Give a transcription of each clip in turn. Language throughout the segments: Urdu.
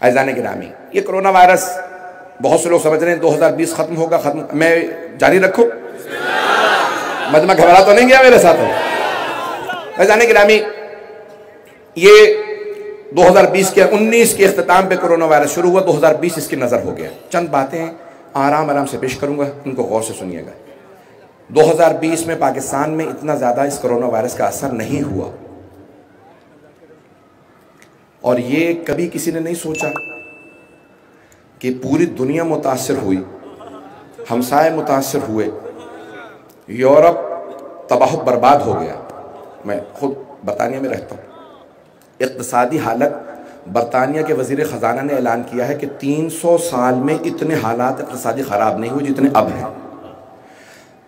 عزیزان گرامی، یہ کرونا وائرس بہت سے لوگ سمجھ رہے ہیں 2020 ختم ہوگا، میں جاری رکھوں؟ مجمع گھبرا تو نہیں گیا میرے ساتھ؟ عزیزان گرامی، یہ 2020 کے 19 کے اختتام پہ کرونا وائرس شروع ہوا، 2020 اس کی نظر ہو گیا۔ چند باتیں آرام سے پیش کروں گا، ان کو غور سے سنیے گا۔ 2020 میں پاکستان میں اتنا زیادہ اس کرونا وائرس کا اثر نہیں ہوا، اور یہ کبھی کسی نے نہیں سوچا کہ پوری دنیا متاثر ہوئی، ہمسائے متاثر ہوئے، یورپ تباہ و برباد ہو گیا۔ میں خود برطانیہ میں رہتا ہوں، اقتصادی حالت برطانیہ کے وزیر خزانہ نے اعلان کیا ہے کہ 300 سال میں اتنے حالات اقتصادی خراب نہیں ہوئے جتنے اب ہیں۔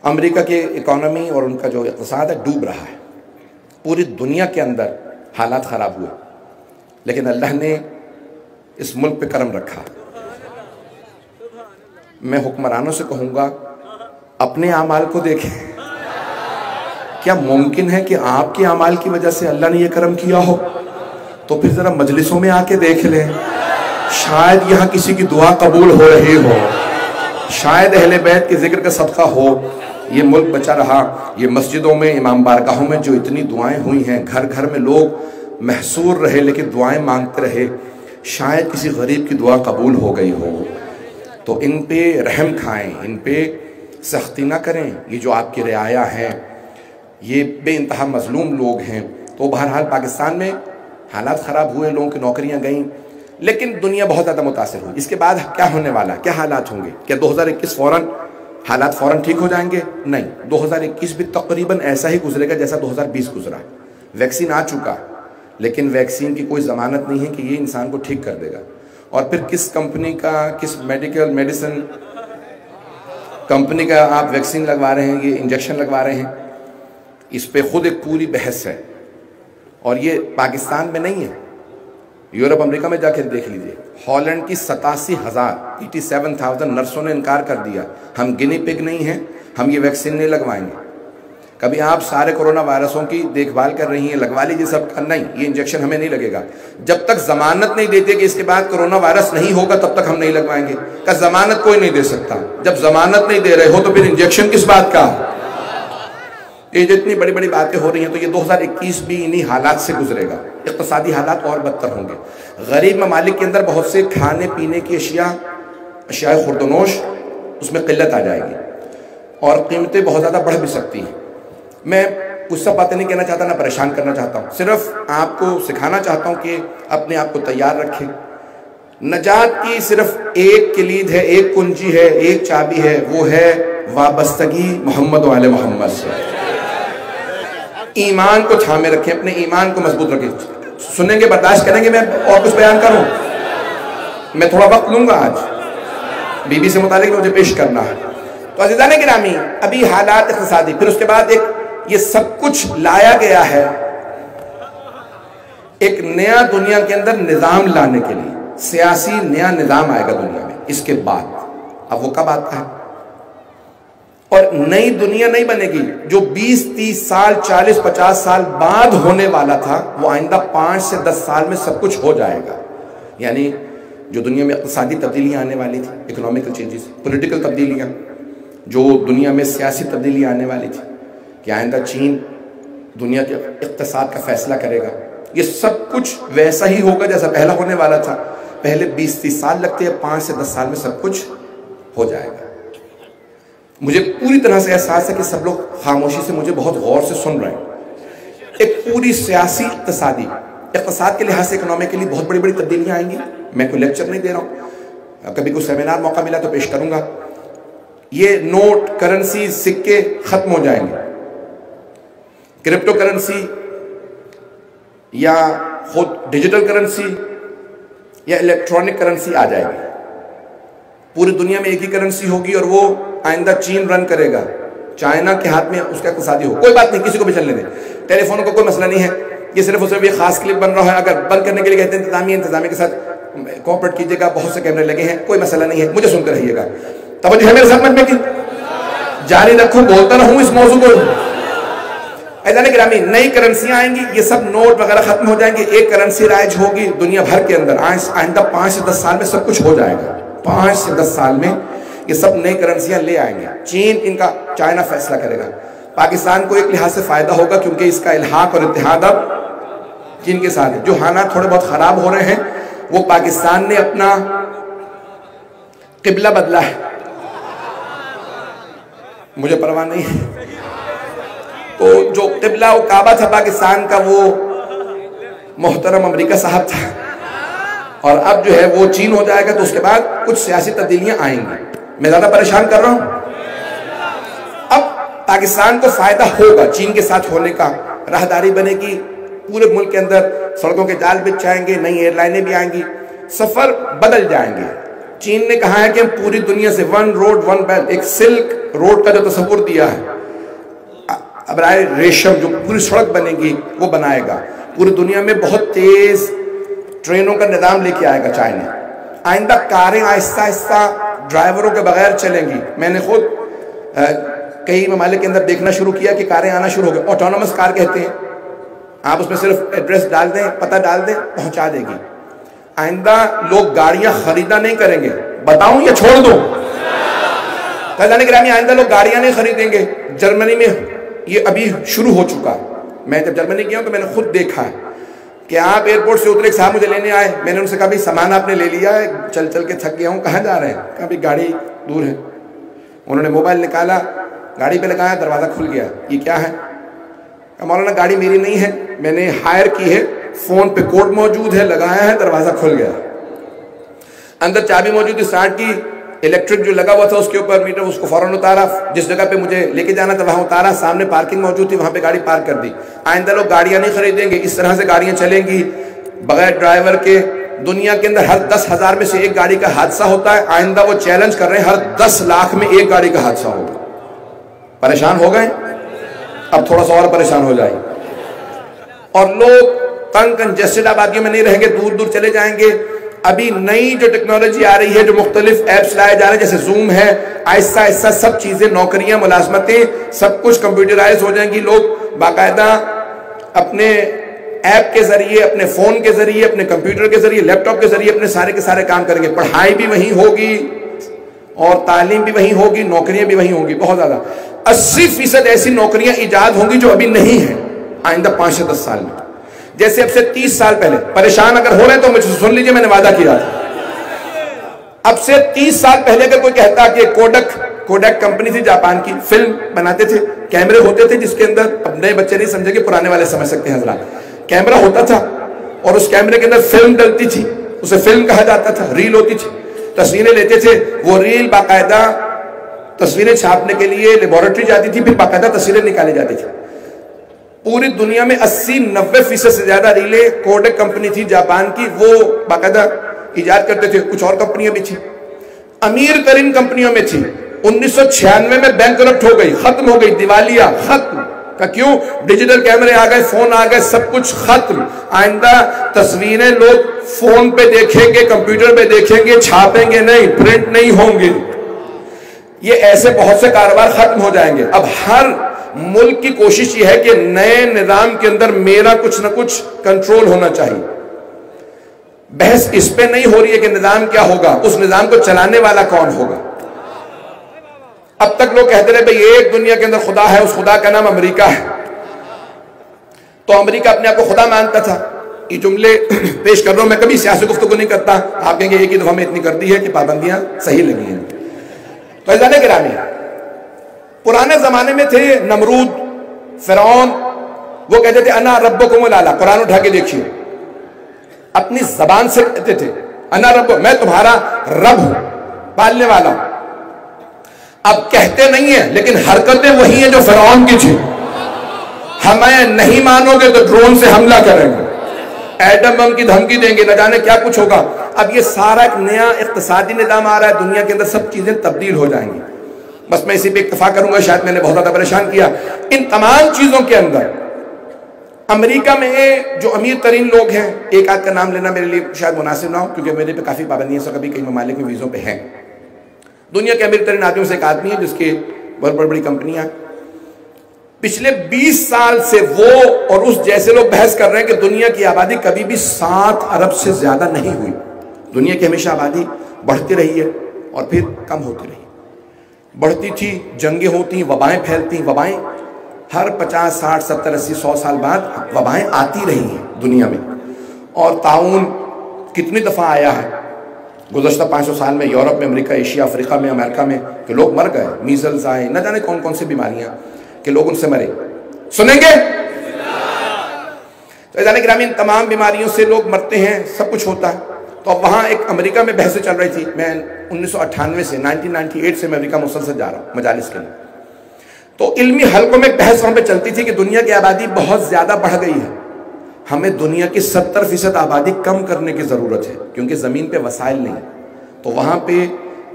امریکہ کے اکانومی اور ان کا جو اقتصاد ہے ڈوب رہا ہے، پوری دنیا کے اندر حالات خراب ہوئے، لیکن اللہ نے اس ملک پہ کرم رکھا۔ میں حکمرانوں سے کہوں گا اپنے اعمال کو دیکھیں، کیا ممکن ہے کہ آپ کے اعمال کی وجہ سے اللہ نے یہ کرم کیا ہو؟ تو پھر ذرا مجلسوں میں آ کے دیکھ لیں، شاید یہاں کسی کی دعا قبول ہو رہی ہو، شاید اہل بیت کے ذکر کا صدقہ ہو، یہ ملک بچا رہا۔ یہ مسجدوں میں، امام بارگاہوں میں جو اتنی دعائیں ہوئی ہیں، گھر گھر میں لوگ محصور رہے لیکن دعائیں مانگتے رہے، شاید کسی غریب کی دعا قبول ہو گئی ہو۔ تو ان پہ رحم کھائیں، ان پہ سختی نہ کریں۔ یہ جو آپ کی رعایا ہیں، یہ بے انتہا مظلوم لوگ ہیں۔ تو بہرحال پاکستان میں حالات خراب ہوئے، لوگوں کی نوکریاں گئیں، لیکن دنیا بہت زیادہ متاثر ہوئی۔ اس کے بعد کیا ہونے والا ہے؟ کیا حالات ہوں گے؟ کیا 2021 حالات فوراً ٹھیک ہو جائیں گے؟ نہیں، 2021 بھی تقریباً ایسا ہی گزرے گا جیسا 2020 گزرا۔ ویکسین آ چکا، لیکن ویکسین کی کوئی ضمانت نہیں ہے کہ یہ انسان کو ٹھیک کر دے گا۔ اور پھر کس کمپنی کا، کس میڈیسن کمپنی کا آپ ویکسین لگوا رہے ہیں، یہ انجیکشن لگوا رہے ہیں، اس پہ خود ایک پوری بحث ہے۔ اور یہ پاکستان میں نہیں ہے، یورپ امریکہ میں جا کے دیکھ لیجئے، ہالینڈ کی 87,000 نرسوں نے انکار کر دیا، ہم گنی پگ نہیں ہیں، ہم یہ ویکسین نہیں لگوائیں گے۔ کبھی آپ سارے کرونا وائرسوں کی دیکھ بھال کر رہی ہیں، لگوا لیجیے سب کا، نہیں، یہ انجیکشن ہمیں نہیں لگے گا۔ جب تک ضمانت نہیں دیتے کہ اس کے بعد کرونا وائرس نہیں ہوگا تب تک ہم نہیں لگوائیں گے۔ کہ ضمانت کوئی نہیں دے سکتا، جب ضمانت نہیں دے رہے ہو تو پھر انجیکشن کس بات کا؟ یہ جتنی بڑی بڑی باتیں ہو رہی ہیں، تو یہ 2021 بھی انہی حالات سے گزرے گا۔ اقتصادی حالات اور بدتر ہوں گے۔ غریب ممالک کے اندر بہت سے کھانے پینے کی اشیاء خوردونوش، اس میں قلت آ جائے گی اور قیمتیں بہت زیادہ بڑھ بھی سکتی ہیں۔ میں کچھ سب باتیں نہیں کہنا چاہتا، نہ پریشان کرنا چاہتا ہوں، صرف آپ کو سکھانا چاہتا ہوں کہ اپنے آپ کو تیار رکھیں۔ نجات کی صرف ایک کلید ہے، ایک کنجی ہے، ایک چابی ہے، وہ ہے وابستگی محمد و آل محمد سے۔ ایمان کو تھامے رکھیں، اپنے ایمان کو مضبوط رکھیں۔ سنیں گے، برداشت کریں گے میں اور کچھ بیان کروں؟ میں تھوڑا وقت لوں گا، آج بی بی سے متعلق مجھے پیش کرنا ہے۔ تو عزیزان گرامی، ابھی حالات اقتصادی، پھر اس کے بعد یہ سب کچھ لایا گیا ہے ایک نیا دنیا کے اندر نظام لانے کے لیے، سیاسی نیا نظام آئے گا دنیا میں اس کے بعد۔ اب وہ کب آتا ہے؟ اور نئی دنیا نہیں بنے گی، جو 20 30 سال 40 50 سال بعد ہونے والا تھا وہ آئندہ 5 سے 10 سال میں سب کچھ ہو جائے گا۔ یعنی جو دنیا میں اقتصادی تبدیلیاں آنے والی تھی، اکنامیکل چینجز، پولیٹیکل تبدیلیاں، جو دنیا میں سیاسی تبدیلیاں آنے والی تھی کہ آئندہ چین دنیا کے اقتصاد کا فیصلہ کرے گا، یہ سب کچھ ویسا ہی ہوگا جیسا پہلا ہونے والا تھا۔ پہلے 20 30 سال لگتے ہیں، 5 سے 10 سال میں سب کچھ ہو جائے گا۔ مجھے پوری طرح سے احساس ہے کہ سب لوگ خاموشی سے مجھے بہت غور سے سن رہے ہیں۔ ایک پوری سیاسی اقتصاد کے لحاظ سے اکنامیکلی بہت بڑی بڑی تبدیلیاں آئیں گی۔ میں کوئی لیکچر نہیں دے رہا ہوں، کبھی کوئی سیمینار موقع ملا تو پیش کروں گا۔ یہ نوٹ، کرنسی، سکے ختم ہو جائیں گے، کرپٹو کرنسی یا خود ڈیجیٹل کرنسی یا الیکٹرانک کرنسی آ جائے گی۔ پوری دنیا میں ایک ہی کرنسی ہوگی اور وہ آئندہ چین رن کرے گا، چائنا کے ہاتھ میں اس کا اقتصادی ہو۔ کوئی بات نہیں، کسی کو بھی چلنے دیں، ٹیلی فونوں کا کوئی مسئلہ نہیں ہے، یہ صرف اور صرف یہ خاص کلپ بن رہا ہے۔ اگر بند کرنے کے لیے کہتے ہیں انتظامیہ کے ساتھ کوآپریٹ کیجیے گا، بہت سے کیمرے لگے ہیں، کوئی مسئلہ نہیں ہے، مجھے سنتے رہیے گا۔ توجہ ہے میرے ساتھ؟ میں جاری رکھوں، بولتا رہوں اس موضوع کو۔ عزیزان گرامی نئی کرنسیاں آئیں گی، یہ سب نوٹ وغیرہ ختم ہو جائیں گے، ایک کرنسی رائج ہوگی دنیا بھر کے اندر. آئندہ 5 سے 10 سال میں سب کچھ ہو جائے گا. 5 سے 10 سال میں یہ سب نئی کرنسیاں لے آئیں گے. چین ان کا، چائنا فیصلہ کرے گا. پاکستان کو ایک لحاظ سے فائدہ ہوگا کیونکہ اس کا الحاق اور اتحاد اب چین کے ساتھ ہے. جو حالات تھوڑے بہت خراب ہو رہے ہیں وہ پاکستان نے اپنا قبلہ بدلا ہے، مجھے پرواہ نہیں ہے. تو جو قبلہ و کعبہ تھا پاکستان کا وہ محترم امریکہ صاحب تھا، اور اب جو ہے وہ چین ہو جائے گا. تو اس کے بعد کچھ سیاسی تبدیلیاں آئیں گی. میں زیادہ پریشان کر رہا ہوں؟ اب پاکستان کو فائدہ ہوگا چین کے ساتھ ہونے کا. راہداری بنے گی پورے ملک کے اندر، سڑکوں کے جال بچھ جائیں گے، نئی ایئر لائنیں بھی آئیں گی، سفر بدل جائیں گے. چین نے کہا ہے کہ ہم پوری دنیا سے 1 روڈ 1 بیلٹ، ایک سلک روڈ کا جو تصور دیا ہے، ابرائے ریشم جو پوری سڑک بنے گی وہ بنائے گا. پوری دنیا میں بہت تیز ٹرینوں کا نظام لے کے آئے گا چائنا. آئندہ کاریں آہستہ آہستہ ڈرائیوروں کے بغیر چلیں گی. میں نے خود کئی ممالک کے اندر دیکھنا شروع کیا کہ کاریں آنا شروع ہو گئی. آٹونومس کار کہتے ہیں، آپ اس میں صرف ایڈریس ڈال دیں، پتہ ڈال دیں، پہنچا دے گی. آئندہ لوگ گاڑیاں خریدا نہیں کریں گے. بتاؤں یا چھوڑ دوں؟ فیضان گرامی آئندہ لوگ گاڑیاں نہیں خریدیں گے. جرمنی میں یہ ابھی شروع ہو چکا. میں جب جرمنی گیا ہوں تو میں نے خود دیکھا ہے کہ آپ ایئرپورٹ سے اترے، ایک صاحب مجھے لینے آئے. میں نے ان سے کہا بھی سامان آپ نے لے لیا ہے؟ چل چل کے تھک گیا ہوں. کہاں جا رہے ہیں؟ کہا بھی گاڑی دور ہے. انہوں نے موبائل نکالا، گاڑی پہ لگایا، دروازہ کھل گیا. یہ کیا ہے؟ کہا مولانا گاڑی میری نہیں ہے، میں نے ہائر کی ہے، فون پہ کوڈ موجود ہے، لگایا ہے، دروازہ کھل گیا. اندر چابی موجود تھی، اسٹارٹ کی، الیکٹرک جو لگا ہوا تھا اس کے اوپر میٹر، اس کو فوراً اتارا. جس جگہ پہ مجھے لے کے جانا تھا وہاں اتارا، سامنے پارکنگ موجود تھی، وہاں پہ گاڑی پارک کر دی. آئندہ لوگ گاڑیاں نہیں خریدیں گے، اس طرح سے گاڑیاں چلیں گی بغیر ڈرائیور کے. دنیا کے اندر ہر 10,000 میں سے ایک گاڑی کا حادثہ ہوتا ہے. آئندہ وہ چیلنج کر رہے ہیں ہر 10 لاکھ میں ایک گاڑی کا حادثہ ہوگا. پریشان ہو گئے؟ اب تھوڑا سا اور پریشان ہو جائیں. اور لوگ تنگ کنجسٹڈ آبادیوں میں نہیں رہیں گے، دور دور چلے جائیں گے. ابھی نئی جو ٹیکنالوجی آ رہی ہے، جو مختلف ایپس لائے جا رہے ہیں جیسے زوم ہے، آہستہ آہستہ سب چیزیں، نوکریاں، ملازمتیں، سب کچھ کمپیوٹرائز ہو جائیں گی. لوگ باقاعدہ اپنے ایپ کے ذریعے، اپنے فون کے ذریعے، اپنے کمپیوٹر کے ذریعے، لیپ ٹاپ کے ذریعے اپنے سارے کے سارے کام کریں گے. پڑھائی بھی وہیں ہوگی اور تعلیم بھی وہیں ہوگی، نوکریاں بھی وہیں ہوگی. بہت زیادہ 80% ایسی نوکریاں ایجاد ہوں گی جو ابھی نہیں ہیں آئندہ 5 سے 10 سال میں. جیسے اب سے 30 سال پہلے، پریشان اگر ہو رہے ہیں تو مجھ سے سن لیجئے، میں نے وعدہ کیا تھا. اب سے 30 سال پہلے اگر کوئی کہتا کہ کوڈک کمپنی تھی جاپان کی، فلم بناتے تھے، کیمرے ہوتے تھے جس کے اندر، اب نئے بچے نہیں سمجھے گے، پرانے والے سمجھ سکتے ہیں حضرات. کیمرہ ہوتا تھا اور اس کیمرے کے اندر فلم ڈلتی تھی، اسے فلم کہا جاتا تھا. ریل ہوتی تھی، تصویریں لیتے تھے. وہ ریل باقاعدہ تصویریں چھاپنے کے لیے لیبارٹری جاتی تھی، پھر باقاعدہ تصویریں نکالی جاتی تھی. پوری دنیا میں 80-90% سے زیادہ ریلیں کوڈک کمپنی تھی جاپان کی، وہ باقاعدہ ایجاد کرتے تھے. کچھ اور کمپنیاں بھی تھیں، امیر ترین کمپنیوں میں تھی. 1996 میں بینکرپٹ ہو گئی، ختم ہو گئی، دیوالیہ، ختم. کیوں؟ ڈیجیٹل کیمرے آ گئے، فون آ گئے، سب کچھ ختم. آئندہ تصویریں لوگ فون پہ دیکھیں گے، کمپیوٹر پہ دیکھیں گے، چھاپیں گے نہیں، پرنٹ نہیں ہوں گے. یہ ایسے بہت سے کاروبار ختم ہو جائیں گے. اب ہر ملک کی کوشش یہ ہے کہ نئے نظام کے اندر میرا کچھ نہ کچھ کنٹرول ہونا چاہیے. بحث اس پہ نہیں ہو رہی ہے کہ نظام کیا ہوگا، اس نظام کو چلانے والا کون ہوگا. اب تک لوگ کہتے رہے بھئی ایک دنیا کے اندر خدا ہے، اس خدا کا نام امریکہ ہے. تو امریکہ اپنے آپ کو خدا مانتا تھا. یہ جملے پیش کر رہا ہوں، میں کبھی سیاسی گفتگو نہیں کرتا. آپ کہیں گے ایک ہی دفعہ میں اتنی کر دی ہے کہ پابندیاں صحیح لگی ہیں. تو عزیزان گرامی، پرانے زمانے میں تھے نمرود، فرعون، وہ کہتے تھے انا ربکم الاعلی. قرآن اٹھا کے دیکھیے، اپنی زبان سے کہتے تھے انا رب، میں تمہارا رب ہوں، پالنے والا ہوں. اب کہتے نہیں ہیں لیکن حرکتیں وہی ہیں جو فرعون کی تھی. ہمیں نہیں مانو گے تو ڈرون سے حملہ کریں گے، ایٹم بم کی دھمکی دیں گے، نہ جانے کیا کچھ ہوگا. اب یہ سارا ایک نیا اقتصادی نظام آ رہا ہے دنیا کے اندر، سب چیزیں تبدیل ہو جائیں گی. بس میں اسی پہ اکتفا کروں گا، شاید میں نے بہت زیادہ پریشان کیا. ان تمام چیزوں کے اندر امریکہ میں جو امیر ترین لوگ ہیں، ایک آدھ کا نام لینا میرے لیے شاید مناسب نہ ہو کیونکہ میرے پہ کافی پابندیاں سے کبھی کئی ممالک میں ویزوں پہ ہیں. دنیا کے امیر ترین آدمیوں سے ایک آدمی ہے جس کے بہت بڑی بڑی کمپنیاں. پچھلے 20 سال سے وہ اور اس جیسے لوگ بحث کر رہے ہیں کہ دنیا کی آبادی کبھی بھی 7 ارب سے زیادہ نہیں ہوئی. دنیا کی ہمیشہ آبادی بڑھتی رہی ہے اور پھر کم ہوتی رہی. بڑھتی تھی، جنگیں ہوتی، وبائیں پھیلتی. وبائیں ہر 50 60 70 80 100 سال بعد وبائیں آتی رہی ہیں دنیا میں. اور طاعون کتنی دفعہ آیا ہے گزشتہ 500 سال میں، یورپ میں، امریکہ، ایشیا، افریقہ میں، امریکہ میں، کہ لوگ مر گئے. میزلز آئے، نہ جانے کون کون سی بیماریاں کہ لوگ ان سے مرے. سنیں گے؟ تو عزیزان گرامی، ان تمام بیماریوں سے لوگ مرتے ہیں، سب کچھ ہوتا ہے. تو اب وہاں ایک امریکہ میں بحثیں چل رہی تھی. میں 1998 سے 1998 سے میں امریکہ مسلسل جا رہا ہوں مجالس کے لیے. تو علمی حلقوں میں بحث وہاں پہ چلتی تھی کہ دنیا کی آبادی بہت زیادہ بڑھ گئی ہے، ہمیں دنیا کی 70% آبادی کم کرنے کی ضرورت ہے کیونکہ زمین پہ وسائل نہیں. تو وہاں پہ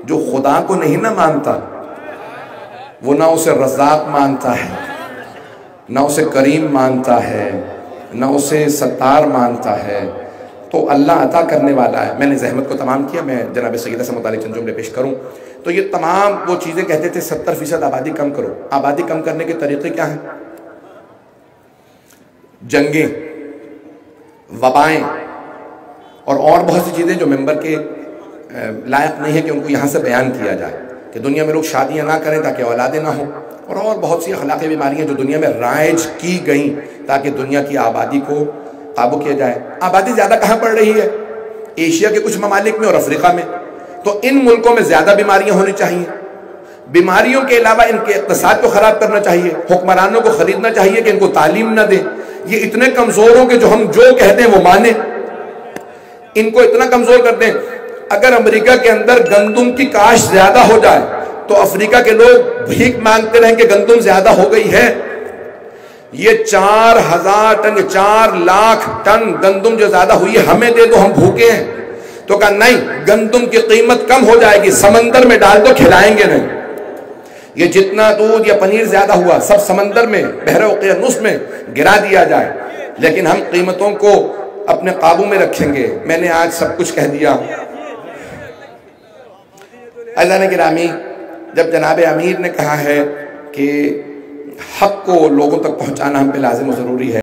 جو خدا کو نہیں نہ مانتا، وہ نہ اسے رزاق مانتا ہے، نہ اسے کریم مانتا ہے، نہ اسے ستار مانتا ہے. تو اللہ عطا کرنے والا ہے. میں نے زحمت کو تمام کیا، میں جناب سیدہ سے متعلق چند جملے پیش کروں. تو یہ تمام وہ چیزیں کہتے تھے 70% آبادی کم کرو. آبادی کم کرنے کے طریقے کیا ہیں؟ جنگیں، وبائیں اور بہت سی چیزیں جو ممبر کے لائق نہیں ہے کہ ان کو یہاں سے بیان کیا جائے. کہ دنیا میں لوگ شادیاں نہ کریں تاکہ اولادیں نہ ہوں، اور بہت سی اخلاقی بیماریاں جو دنیا میں رائج کی گئیں تاکہ دنیا کی آبادی کو قابو کیا جائے. آبادی زیادہ کہاں پڑ رہی ہے؟ ایشیا کے کچھ ممالک میں اور افریقہ میں. تو ان ملکوں میں زیادہ بیماریاں ہونی چاہیے. بیماریوں کے علاوہ ان کے اقتصاد کو خراب کرنا چاہیے، حکمرانوں کو خریدنا چاہیے کہ ان کو تعلیم نہ دیں. یہ اتنے کمزور ہوں کہ جو ہم جو کہہ دیں وہ مانیں. ان کو اتنا کمزور کر دیں. اگر امریکہ کے اندر گندم کی کاشت زیادہ ہو جائے تو افریقہ کے لوگ بھیک مانگتے رہیں کہ گندم زیادہ ہو گئی ہے. یہ 4000 ٹن 4 لاکھ ٹن گندم جو زیادہ ہوئی ہے ہمیں دے دو، ہم بھوکے ہیں. تو کہا نہیں، گندم کی قیمت کم ہو جائے گی، سمندر میں ڈال دو، کھلائیں گے نہیں. یہ جتنا دودھ یا پنیر زیادہ ہوا سب سمندر میں، بحر اوقیانوس میں گرا دیا جائے، لیکن ہم قیمتوں کو اپنے قابو میں رکھیں گے. میں نے آج سب کچھ کہہ دیا. عزیزان گرامی، جب جناب امیر نے کہا ہے کہ حق کو لوگوں تک پہنچانا ہم پہ لازم و ضروری ہے،